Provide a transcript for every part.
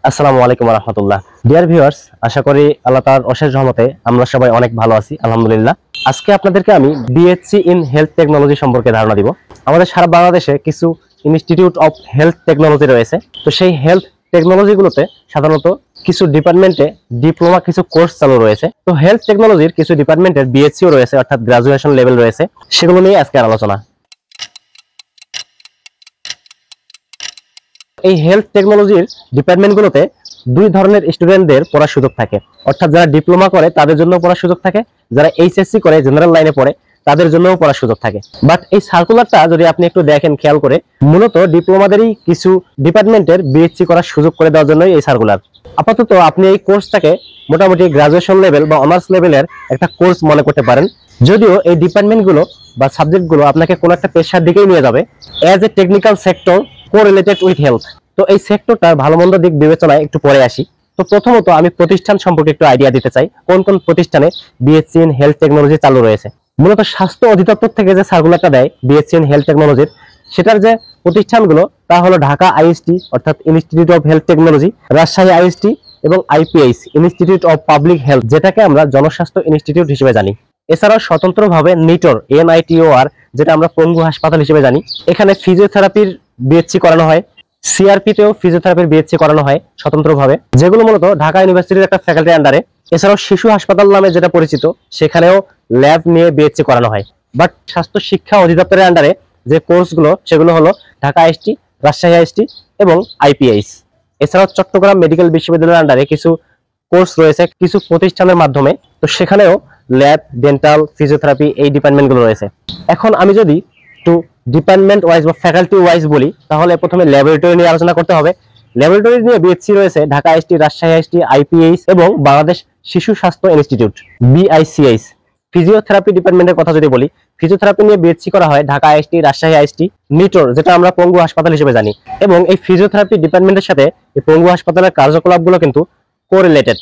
আসসালামু আলাইকুম রহমতুল্লাহ। Dear viewers, আশা করি আল্লাহ তাআলার অশেষ রহমতে আমরা সবাই অনেক ভালো আছি, আলহামদুলিল্লাহ। আজকে আপনাদেরকে আমি বিএসসি ইন হেলথ টেকনোলজি সম্পর্কে ধারণা দিব। আমাদের সারা বাংলাদেশে কিছু ইনস্টিটিউট অফ হেলথ টেকনোলজি রয়েছে। তো সেই হেলথ টেকনোলজিগুলোতে সাধারণত কিছু ডিপার্টমেন্টে ডিপ্লোমা কিছু কোর্স চালু রয়েছে। তো হেলথ টেকনোলজির কিছু ডিপার্টমেন্টের বিএসসিও রয়েছে, অর্থাৎ গ্রাজুয়েশন লেভেল রয়েছে। সেগুলো নিয়ে আজকে আলোচনা। এই হেলথ টেকনোলজির ডিপার্টমেন্টগুলোতে দুই ধরনের স্টুডেন্টদের পড়ার সুযোগ থাকে, অর্থাৎ যারা ডিপ্লোমা করে তাদের জন্য পড়ার সুযোগ থাকে, যারা এইচএসসি করে জেনারেল লাইনে পড়ে তাদের জন্যও পড়ার সুযোগ থাকে। বাট এই সার্কুলারটা যদি আপনি একটু দেখেন খেয়াল করে, মূলত ডিপ্লোমাদেরই কিছু ডিপার্টমেন্টের বিএসসি করার সুযোগ করে দেওয়ার জন্যই এই সার্কুলার। আপাতত আপনি এই কোর্সটাকে মোটামুটি গ্রাজুয়েশন লেভেল বা অনার্স লেভেলের একটা কোর্স মনে করতে পারেন, যদিও এই ডিপার্টমেন্টগুলো বা সাবজেক্টগুলো আপনাকে কোনো একটা পেশার দিকেই নিয়ে যাবে as a technical sector correlated with health. তো এই সেক্টরটার ভালো মন্দ দিক বিবেচনায় একটু পরে আসি। তো প্রথমত আমি প্রতিষ্ঠান সম্পর্কে একটু আইডিয়া দিতে চাই, কোন কোন প্রতিষ্ঠানে বিএসসি ইন হেলথ টেকনোলজি চালু রয়েছে। মূলত স্বাস্থ্য অধিদপ্তর থেকে যে সার্কুলারটা দেয় বিএসসি ইন হেলথ টেকনোলজির, সেটার যে প্রতিষ্ঠানগুলো তা হলো ঢাকা আইএসটি অর্থাৎ institute of health technology, Rajshahi IST এবং IPH institute of public health, যেটাকে আমরা জনস্বাস্থ্য ইনস্টিটিউট হিসেবে জানি। এছাড়াও স্বতন্ত্রভাবে নিটোর এনআইটিওআর, যেটা আমরা পঙ্গু হাসপাতাল হিসেবে জানি, এখানে ফিজিওথেরাপির বিএসসি করানো হয়। সিআরপিতেও ফিজিওথেরাপির বিএসসি করানো হয় স্বতন্ত্রভাবে, যেগুলো মূলত ঢাকা ইউনিভার্সিটির একটা ফ্যাকাল্টির আন্ডারে। এছাড়াও শিশু হাসপাতাল নামে যেটা পরিচিত, সেখানেও ল্যাব নিয়ে বিএসসি করানো হয়। বাট স্বাস্থ্য শিক্ষা অধিদপ্তরের আন্ডারে যে কোর্সগুলো সেগুলো হলো ঢাকা আইএসটি, রাজশাহী আইএসটি এবং আইপিএইচ। এছাড়াও চট্টগ্রাম মেডিকেল বিশ্ববিদ্যালয়ের আন্ডারে কিছু কোর্স রয়েছে কিছু প্রতিষ্ঠানের মাধ্যমে, তো সেখানেও ল্যাব, ডেন্টাল, ফিজিওথেরাপি এই ডিপার্টমেন্টগুলো রয়েছে। এখন আমি যদি একটু ডিপার্টমেন্ট ওয়াইজ বা ফ্যাকাল্টি ওয়াইজ বলি, তাহলে প্রথমে ল্যাবরেটরি নিয়ে আলোচনা করতে হবে। ল্যাবরেটরি নিয়ে বিএসসি রয়েছে Dhaka IST, Rajshahi IST, IPH এবং বাংলাদেশ শিশু স্বাস্থ্য ইনস্টিটিউট বিআইসিএইচ। ফিজিওথেরাপি ডিপার্টমেন্টের কথা যদি বলি, ফিজিওথেরাপি নিয়ে বিএসসি করা হয় ঢাকা আইএসটি, রাজশাহী আইএসটি, নিটোর, যেটা আমরা পঙ্গু হাসপাতাল হিসেবে জানি। এবং এই ফিজিওথেরাপি ডিপার্টমেন্টের সাথে এই পঙ্গু হাসপাতালের কার্যকলাপগুলো কিন্তু কোরিলেটেড।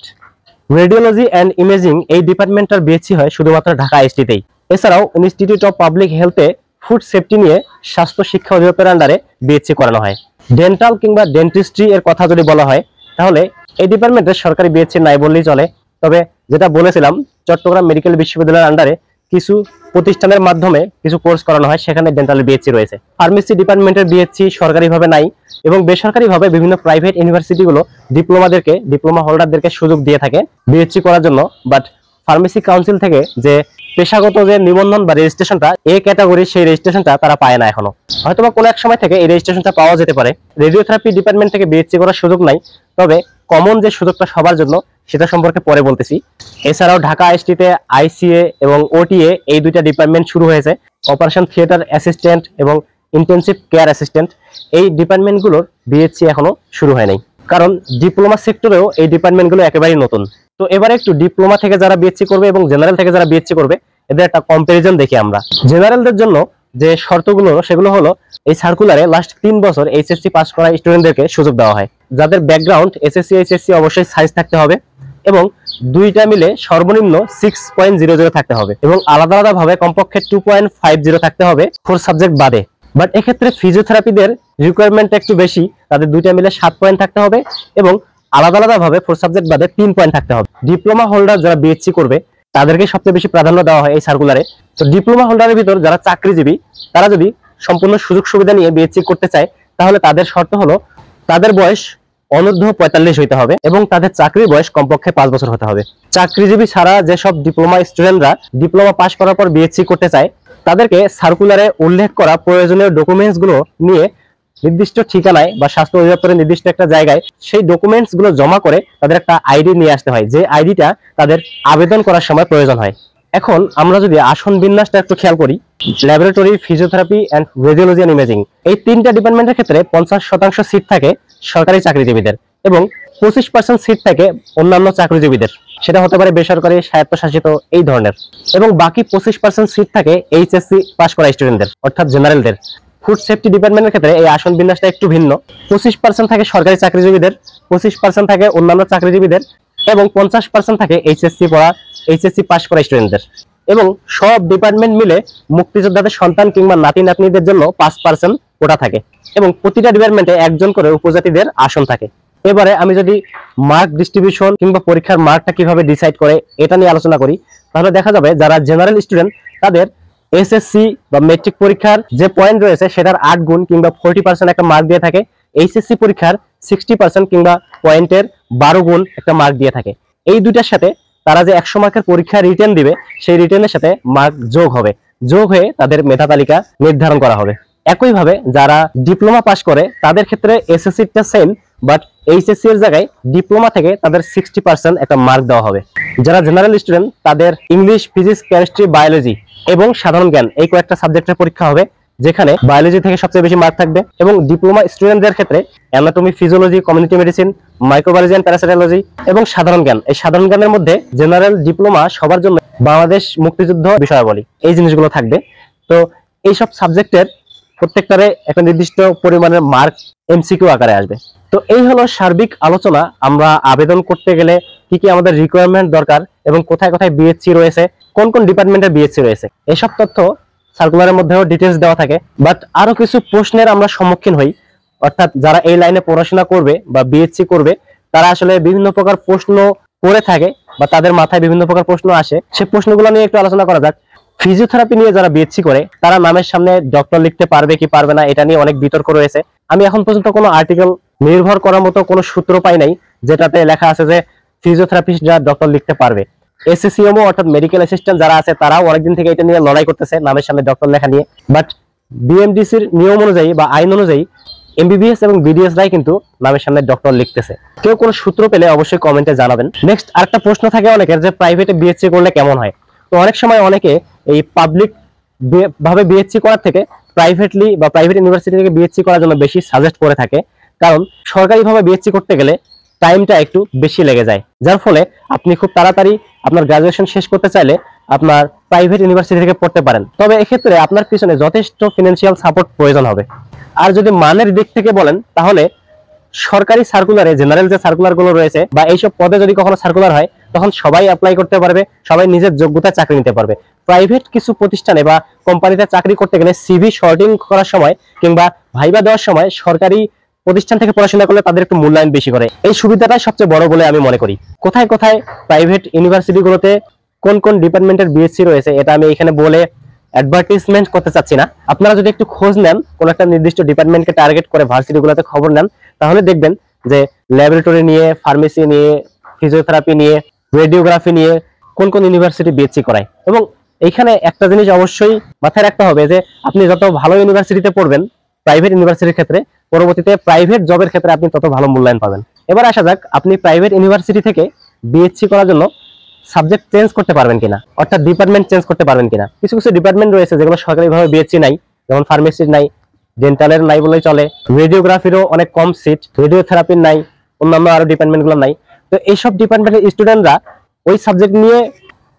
রেডিওলজি অ্যান্ড ইমেজিং এই ডিপার্টমেন্টের বিএসসি হয় শুধুমাত্র ঢাকা আইএসটিতেই। এছাড়াও ইনস্টিটিউট অফ পাবলিক হেলথে ফুড সেফটি নিয়ে স্বাস্থ্য শিক্ষা অধিদপ্তরের আন্ডারে বিএসসি করানো হয়। ডেন্টাল কিংবা ডেন্টিস্ট্রি এর কথা যদি বলা হয়, তাহলে এই ডিপার্টমেন্টের সরকারি বিএসসি নাই বললেই চলে। তবে যেটা বলেছিলাম, চট্টগ্রাম মেডিকেল বিশ্ববিদ্যালয়ের আন্ডারে কিছু প্রতিষ্ঠানের মাধ্যমে কিছু কোর্স করানো হয়, সেখানে ডেন্টালের বিএসসি রয়েছে। ফার্মেসি ডিপার্টমেন্টের বিএসসি সরকারিভাবে নাই এবং বেসরকারিভাবে বিভিন্ন প্রাইভেট ইউনিভার্সিটিগুলো ডিপ্লোমা হোল্ডারদেরকে সুযোগ দিয়ে থাকে বিএসসি করার জন্য। বাট ফার্মেসি কাউন্সিল থেকে যে পেশাগত যে নিবন্ধন বা রেজিস্ট্রেশনটা এ ক্যাটাগরি, সেই রেজিস্ট্রেশনটা তারা পায় না এখনো। হয়তোবা কোনো এক সময় থেকে এই রেজিস্ট্রেশনটা পাওয়া যেতে পারে। রেডিওথেরাপি ডিপার্টমেন্ট থেকে বিএসসি করার সুযোগ নাই, তবে কমন যে সুযোগটা সবার জন্য সেটা সম্পর্কে পরে বলতেছি। এছাড়াও ঢাকা আইএসটিতে আইসিএ এবং ওটিএ এই দুইটা ডিপার্টমেন্ট শুরু হয়েছে। অপারেশন থিয়েটার অ্যাসিস্ট্যান্ট এবং ইন্টেনসিভ কেয়ার অ্যাসিস্ট্যান্ট এই ডিপার্টমেন্টগুলোর বিএসসি এখনো শুরু হয় নাই, কারণ ডিপ্লোমা সেক্টরেও এই ডিপার্টমেন্টগুলো একেবারেই নতুন। তো এবারে একটু ডিপ্লোমা থেকে যারা বিএসসি করবে এবং জেনারেল থেকে যারা বিএসসি করবে এদের একটা কম্পারিজন দেখি আমরা। জেনারেলদের জন্য যে শর্তগুলো সেগুলো হলো, এই সার্কুলারে লাস্ট 3 বছর এইচএসসি পাস করা স্টুডেন্টদেরকে সুযোগ দেওয়া হয়, যাদের ব্যাকগ্রাউন্ড এসএসসি এইচএসসি অবশ্যই সায়েন্স থাকতে হবে এবং দুইটা মিলে সর্বনিম্ন 6.00 থাকতে হবে এবং আলাদা আলাদা ভাবে কমপক্ষে 2.50 থাকতে হবে 4 সাবজেক্ট বাদে। বাট এক্ষেত্রে ফিজিওথেরাপিদের রিকোয়ারমেন্ট একটু বেশি, তাদের দুইটা মিলে 7 পয়েন্ট থাকতে হবে এবং আলাদা আলাদা ভাবে 4 সাবজেক্ট বাদে 3 পয়েন্ট থাকতে হবে। ডিপ্লোমা হোল্ডার যারা বিএসসি করবে তাদেরকে সবচেয়ে বেশি প্রাধান্য দেওয়া হয় এই সার্কুলারে। তো ডিপ্লোমা হোল্ডারের ভিতর যারা চাকরিজীবী, তারা যদি সম্পূর্ণ সুযোগ সুবিধা নিয়ে বিএসসি করতে চায়, তাহলে তাদের শর্ত হলো তাদের বয়স অনূর্ধ্ব 45 হইতে হবে এবং তাদের চাকরির বয়স কমপক্ষে 5 বছর হতে হবে। চাকরিজীবী ছাড়া যেসব ডিপ্লোমা স্টুডেন্টরা ডিপ্লোমা পাস করার পর বিএসসি করতে চায়, তাদেরকে সার্কুলারে উল্লেখ করা প্রয়োজনীয় ডকুমেন্টস গুলো নিয়ে নির্দিষ্ট ঠিকানায় বা স্বাস্থ্য অধিদপ্তরের নির্দিষ্ট একটা জায়গায় সেই ডকুমেন্টস গুলো জমা করে তাদের একটা আইডি নিয়ে আসতে হয়, যে আইডিটা তাদের আবেদন করার সময় প্রয়োজন হয়। এখন আমরা যদি আসন বিন্যাসটা একটু খেয়াল করি, laboratory, physiotherapy and radiology and imaging এই তিনটা ডিপার্টমেন্টের ক্ষেত্রে 50% সিট থাকে সরকারি চাকরিজীবীদের এবং 25% সিট থাকে অন্যান্য চাকরিজীবীদের, সেটা হতে পারে বেসরকারি, স্বায়ত্তশাসিত এই ধরনের, এবং বাকি 25% সিট থাকে এইচএসসি পাস করা স্টুডেন্টদের অর্থাৎ জেনারেলদের। ফুড সেফটি ডিপার্টমেন্টের ক্ষেত্রে এই আসন বিন্যাসটা একটু ভিন্ন। 25% থাকে সরকারি চাকরিজীবীদের, 25% থাকে অন্যান্য চাকরিজীবীদের এবং 50% থাকে এইচএসসি পাস করা স্টুডেন্টদের। এবং সব ডিপার্টমেন্ট মিলে মুক্তিযোদ্ধাদের সন্তান কিংবা নাতি নাতনিদের জন্য 5% কোটা থাকে এবং প্রতিটা ডিপার্টমেন্টে একজন করে উপজাতিদের আসন থাকে। এবারে আমি যদি মার্ক ডিস্ট্রিবিউশন কিংবা পরীক্ষার মার্কটা কিভাবে ডিসাইড করে এটা নিয়ে আলোচনা করি, তাহলে দেখা যাবে যারা জেনারেল স্টুডেন্ট তাদের এসএসসি বা মেট্রিক পরীক্ষার যে পয়েন্ট রয়েছে সেটার 8 গুণ কিংবা 40% একটা মার্ক দিয়ে থাকে, এইচএসসি পরীক্ষার 60% কিংবা পয়েন্টের 12 গুণ একটা মার্ক দিয়ে থাকে। এই দুইটার সাথে তারা যে 100 মার্কের পরীক্ষা রিটেন দিবে সেই রিটেনের সাথে মার্ক যোগ হবে, যোগ হয়ে তাদের মেধা তালিকা নির্ধারণ করা হবে। একইভাবে যারা ডিপ্লোমা পাস করে তাদের ক্ষেত্রে এসএসসিটা সেম, বাট এইচএসসি এর জায়গায় ডিপ্লোমা থেকে তাদের 60% একটা মার্ক দেওয়া হবে। যারা জেনারেল স্টুডেন্ট তাদের ইংলিশ, ফিজিক্স, কেমিস্ট্রি, বায়োলজি এবং সাধারণ জ্ঞান এই কয়েকটা সাবজেক্টের পরীক্ষা হবে, যেখানে বায়োলজি থেকে সবচেয়ে বেশি মার্ক থাকবে। এবং ডিপ্লোমা স্টুডেন্টদের ক্ষেত্রে anatomy, physiology, community medicine, microbiology and parasitology এবং সাধারণ জ্ঞান, এই সাধারণ জ্ঞানের মধ্যে জেনারেল, ডিপ্লোমা সবার জন্য বাংলাদেশ মুক্তিযুদ্ধ বিষয়াবলী এই জিনিসগুলো থাকবে। তো এইসব সাবজেক্টের প্রত্যেকটারে একটা নির্দিষ্ট পরিমাণের মার্ক এমসিকিউ আকারে আসবে। তো এই হলো সার্বিক আলোচনা আমরা আবেদন করতে গেলে কি কি আমাদের রিকোয়ারমেন্ট দরকার এবং কোথায় কোথায় বিএসসি রয়েছে, কোন কোন ডিপার্টমেন্টের বিএসসি রয়েছে, এসব তথ্য সার্কুলারের মধ্যেও ডিটেলস দেওয়া থাকে। বাট আরো কিছু প্রশ্নের আমরা সম্মুখীন হই, অর্থাৎ যারা এই লাইনে পড়াশোনা করবে বা বিএসসি করবে তারা আসলে বিভিন্ন প্রকার প্রশ্ন করে থাকে বা তাদের মাথায় বিভিন্ন প্রকার প্রশ্ন আসে, সেই প্রশ্নগুলো নিয়ে একটু আলোচনা করা যাক। ফিজিওথেরাপি নিয়ে যারা বিএসসি করে তারা নামের সামনে ডক্টর লিখতে পারবে কি পারবে না এটা নিয়ে অনেক বিতর্ক রয়েছে। আমি এখন পর্যন্ত কোনো আর্টিকেল নির্ভর করার মতো কোনো সূত্র পাই নাই যেটাতে লেখা আছে যে ফিজিওথেরাপিস্ট যারা ডক্টর লিখতে পারবে। এসএসসিএমও অর্থাৎ মেডিকেল অ্যাসিস্ট্যান্ট যারা আছে তারাও অনেকদিন থেকে এটা নিয়ে লড়াই করতেছে নামের সামনে ডক্টর লেখা নিয়ে। বাট বিএমডিসির নিয়ম অনুযায়ী বা আইন অনুযায়ী এমবিবিএস এবং বিডিএস রাই কিন্তু নামের সামনে ডক্টর লিখতেছে। কেউ কোনো সূত্র পেলে অবশ্যই কমেন্টে জানাবেন। নেক্সট আরেকটা প্রশ্ন থাকে অনেকের যে প্রাইভেটে বিএসসি করলে কেমন হয়। তো অনেক সময় অনেকে এই পাবলিক ভাবে বিএসসি করার থেকে প্রাইভেটলি বা প্রাইভেট ইউনিভার্সিটি থেকে বিএসসি করার জন্য বেশি সাজেস্ট করে থাকে, কারণ সরকারিভাবে বিএসসি করতে গেলে টাইমটা একটু বেশি লেগে যায়, যার ফলে আপনি খুব তাড়াতাড়ি আপনার গ্রাজুয়েশন শেষ করতে চাইলে আপনার প্রাইভেট ইউনিভার্সিটি থেকে পড়তে পারেন। তবে এক্ষেত্রে আপনার পিছনে যথেষ্ট ফিনান্সিয়াল সাপোর্ট প্রয়োজন হবে। আর যদি মানের দিক থেকে বলেন তাহলে সরকারি সার্কুলারে জেনারেল যে সার্কুলার গুলো রয়েছে বা এইসব পদে যদি কখনো সার্কুলার হয় তখন সবাই অ্যাপ্লাই করতে পারবে, সবাই নিজের যোগ্যতায় চাকরি নিতে পারবে। প্রাইভেট কিছু প্রতিষ্ঠানে বা কোম্পানিতে চাকরি করতে গেলে সিভি শর্টিং করার সময় কিংবা ভাইবা দেওয়ার সময় সরকারি প্রতিষ্ঠান থেকে পড়াশোনা করলে তাদের একটু মূল্যায়ন বেশি করে, এই সুবিধাটাই সবচেয়ে বড় বলে আমি মনে করি। কোথায় কোথায় প্রাইভেট ইউনিভার্সিটিগুলোতে কোন কোন ডিপার্টমেন্টের বিএসসি রয়েছে এটা আমি এখানে বলে অ্যাডভার্টাইজমেন্ট করতে চাচ্ছি না। আপনারা যদি একটু খোঁজ নেন, কোন একটা নির্দিষ্ট ডিপার্টমেন্টকে টার্গেট করে ভার্সিটিগুলোতে খবর নেন, তাহলে দেখবেন যে ল্যাবরেটরি নিয়ে, ফার্মেসি নিয়ে, ফিজিওথেরাপি নিয়ে, রেডিওগ্রাফি নিয়ে কোন কোন ইউনিভার্সিটি বিএসসি করায়। এবং এইখানে একটা জিনিস অবশ্যই মাথায় রাখতে হবে যে আপনি যত ভালো ইউনিভার্সিটিতে পড়বেন প্রাইভেট ইউনিভার্সিটির ক্ষেত্রে, পরবর্তীতে প্রাইভেট জবের ক্ষেত্রে আপনি তত ভালো মূল্যায়ন পাবেন। এবার আসা যাক আপনি প্রাইভেট ইউনিভার্সিটি থেকে বিএসসি করার জন্য সাবজেক্ট চেঞ্জ করতে পারবেন কিনা, অর্থাৎ ডিপার্টমেন্ট চেঞ্জ করতে পারবেন কিনা। কিছু কিছু ডিপার্টমেন্ট রয়েছে যেগুলো সরকারিভাবে বিএসসি নাই, যেমন ফার্মেসির নাই, ডেন্টালের নাই বলেই চলে, রেডিওগ্রাফিরও অনেক কম সিট, রেডিওথেরাপির নাই, অন্যান্য আরো ডিপার্টমেন্টগুলো নাই। তো এইসব ডিপার্টমেন্টের স্টুডেন্টরা ওই সাবজেক্ট নিয়ে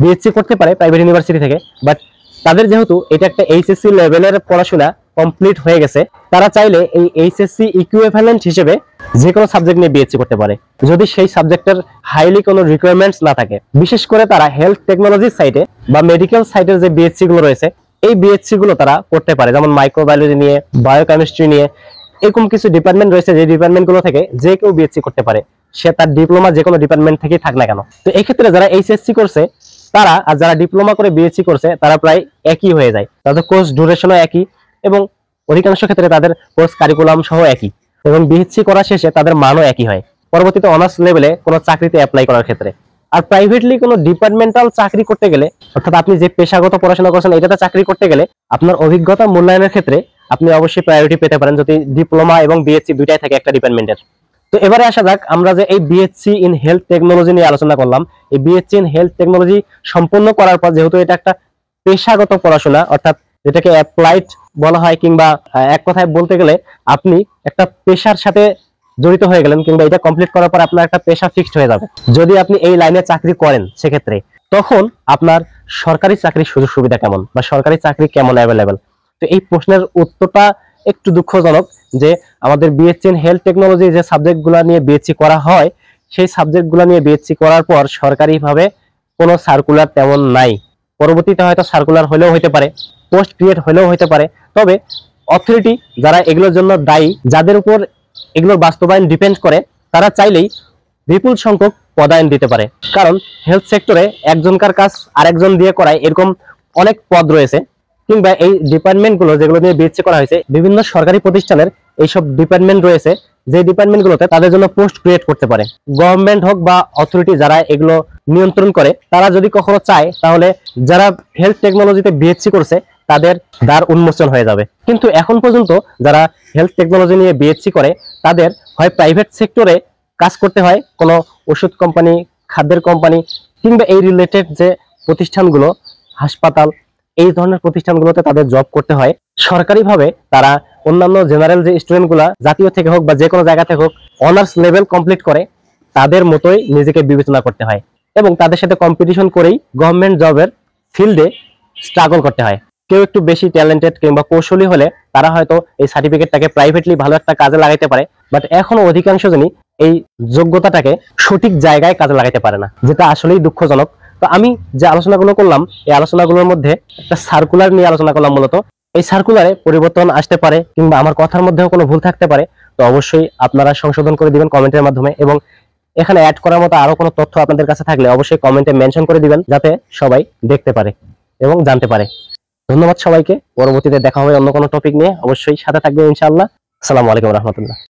বিএসসি করতে পারে প্রাইভেট ইউনিভার্সিটি থেকে, বাট তাদের যেহেতু এটা একটা এইচএসসি লেভেলের পড়াশোনা কমপ্লিট হয়ে গেছে, তারা চাইলে এই এইচএসসি ইকুইভ্যালেন্ট হিসেবে যে কোনো সাবজেক্ট নিয়ে বিএসসি করতে পারে যদি সেই সাবজেক্টের হাইলি কোনো রিকোয়ারমেন্টস না থাকে। বিশেষ করে তারা হেলথ টেকনোলজি সাইটে বা মেডিকেল সাইটের যে বিএসসি গুলো রয়েছে এই বিএসসি গুলো তারা করতে পারে, যেমন মাইক্রোবায়োলজি নিয়ে, বায়োকেমিস্ট্রি নিয়ে, এরকম কিছু ডিপার্টমেন্ট রয়েছে যে ডিপার্টমেন্ট গুলো থেকে যে কেউ বিএসসি করতে পারে, সে তার ডিপ্লোমা যে কোনো ডিপার্টমেন্ট থেকেই থাক না কেন। তো এই ক্ষেত্রে যারা এইচএসসি করছে তারা আর যারা ডিপ্লোমা করে বিএসসি করছে তারা প্রায় একই হয়ে যায়, তাদের কোর্স ডিউরেশনও একই এবং অধিকাংশ ক্ষেত্রে তাদের কোর্স কারিকুলাম সহ একই, এবং বিএসসি করা শেষে তাদের মানও একই হয় পরবর্তীতে অনার্স লেভেলে কোনো চাকরিতে অ্যাপ্লাই করার ক্ষেত্রে। আর প্রাইভেটলি কোনো ডিপার্টমেন্টাল চাকরি করতে গেলে, অর্থাৎ আপনি যে পেশাগত পড়াশোনা করছেন এটাতে চাকরি করতে গেলে আপনার অভিজ্ঞতা মূল্যায়নের ক্ষেত্রে আপনি অবশ্যই প্রায়োরিটি পেতে পারেন যদি ডিপ্লোমা এবং বিএসসি দুইটাই থাকে একটা ডিপার্টমেন্টের। তো এবারে আসা যাক আমরা যে এই বিএসসি ইন হেলথ টেকনোলজি নিয়ে আলোচনা করলাম, এই বিএসসি ইন হেলথ টেকনোলজি সম্পূর্ণ করার পর যেহেতু এটা একটা পেশাগত পড়াশোনা, অর্থাৎ যেটাকে অ্যাপ্লাইড বলা হয়, কিংবা এক কথায় বলতে গেলে আপনি একটা পেশার সাথে জড়িত হয়ে গেলেন, কিংবা এটা কমপ্লিট করার পর আপনার একটা পেশা ফিক্সড হয়ে যাবে যদি আপনি এই লাইনে চাকরি করেন, সেক্ষেত্রে তখন আপনার সরকারি চাকরির সুযোগ সুবিধা কেমন বা সরকারি চাকরি কেমন অ্যাভেলেবেল। তো এই প্রশ্নের উত্তরটা একটু দুঃখজনক যে আমাদের বিএসসি ইন হেলথ টেকনোলজি যে সাবজেক্টগুলো নিয়ে বিএসসি করা হয় সেই সাবজেক্টগুলো নিয়ে বিএসসি করার পর সরকারিভাবে কোনো সার্কুলার তেমন নাই। পরবর্তীতে হয়তো সার্কুলার হলেও হতে পারে, পোস্ট ক্রিয়েট হলেও হতে পারে, তবে অথরিটি যারা এগুলোর জন্য দায়ী, যাদের উপর এগুলোর বাস্তবায়ন ডিপেন্ড করে, তারা চাইলেই বিপুল সংখ্যক পদায়ন দিতে পারে। কারণ হেলথ সেক্টরে একজনকার কাজ আরেকজন দিয়ে করায় এরকম অনেক পদ রয়েছে, কিংবা এই ডিপার্টমেন্টগুলো যেগুলো নিয়ে বিএসসি করা হয়েছে, বিভিন্ন সরকারি প্রতিষ্ঠানের এইসব ডিপার্টমেন্ট রয়েছে, যে ডিপার্টমেন্টগুলোতে তাদের জন্য পোস্ট ক্রিয়েট করতে পারে। গভর্নমেন্ট হোক বা অথরিটি যারা এগুলো নিয়ন্ত্রণ করে, তারা যদি কখনো চায় তাহলে যারা হেলথ টেকনোলজিতে বিএসসি করছে তাদের দ্বার উন্মোচন হয়ে যাবে। কিন্তু এখন পর্যন্ত যারা হেলথ টেকনোলজি নিয়ে বিএসসি করে তাদের হয় প্রাইভেট সেক্টরে কাজ করতে হয়, কোনো ওষুধ কোম্পানি, খাদ্যের কোম্পানি, কিংবা এই রিলেটেড যে প্রতিষ্ঠানগুলো, হাসপাতাল, এই ধরনের প্রতিষ্ঠানগুলোতে তাদের জব করতে হয়। সরকারিভাবে তারা অন্যান্য জেনারেল যে স্টুডেন্টগুলা জাতীয় থেকে হোক বা যে কোনো জায়গা থেকে হোক অনার্স লেভেল কমপ্লিট করে তাদের মতোই নিজেকে বিবেচনা করতে হয়, এবং তাদের সাথে কম্পিটিশন করেই গভর্নমেন্ট জবের ফিল্ডে স্ট্রাগল করতে হয়। কেউ একটু বেশি ট্যালেন্টেড কিংবা কৌশলী হলে তারা হয়তো এই সার্টিফিকেটটাকে প্রাইভেটলি ভালো একটা কাজে লাগাইতে পারে, বাট এখনো অধিকাংশ জনই এই যোগ্যতাটাকে সঠিক জায়গায় কাজে লাগাইতে পারে না, যেটা আসলেই দুঃখজনক। তো আমি যে আলোচনাগুলো করলাম, এই আলোচনাগুলোর মধ্যে একটা সার্কুলার নিয়ে আলোচনা করলাম মূলত। এই সার্কুলারে পরিবর্তন আসতে পারে কিংবা আমার কথার মধ্যেও কোনো ভুল থাকতে পারে, তো অবশ্যই আপনারা সংশোধন করে দিবেন কমেন্টের মাধ্যমে, এবং এখানে অ্যাড করার মতো আরো কোনো তথ্য আপনাদের কাছে থাকলে অবশ্যই কমেন্টে মেনশন করে দিবেন, যাতে সবাই দেখতে পারে এবং জানতে পারে। ধন্যবাদ সবাইকে। পরবর্তীতে দেখা হবে অন্য কোনো টপিক নিয়ে, অবশ্যই সাথে থাকবেন ইনশাআল্লাহ। আসসালামু আলাইকুম রহমতুল্লাহ।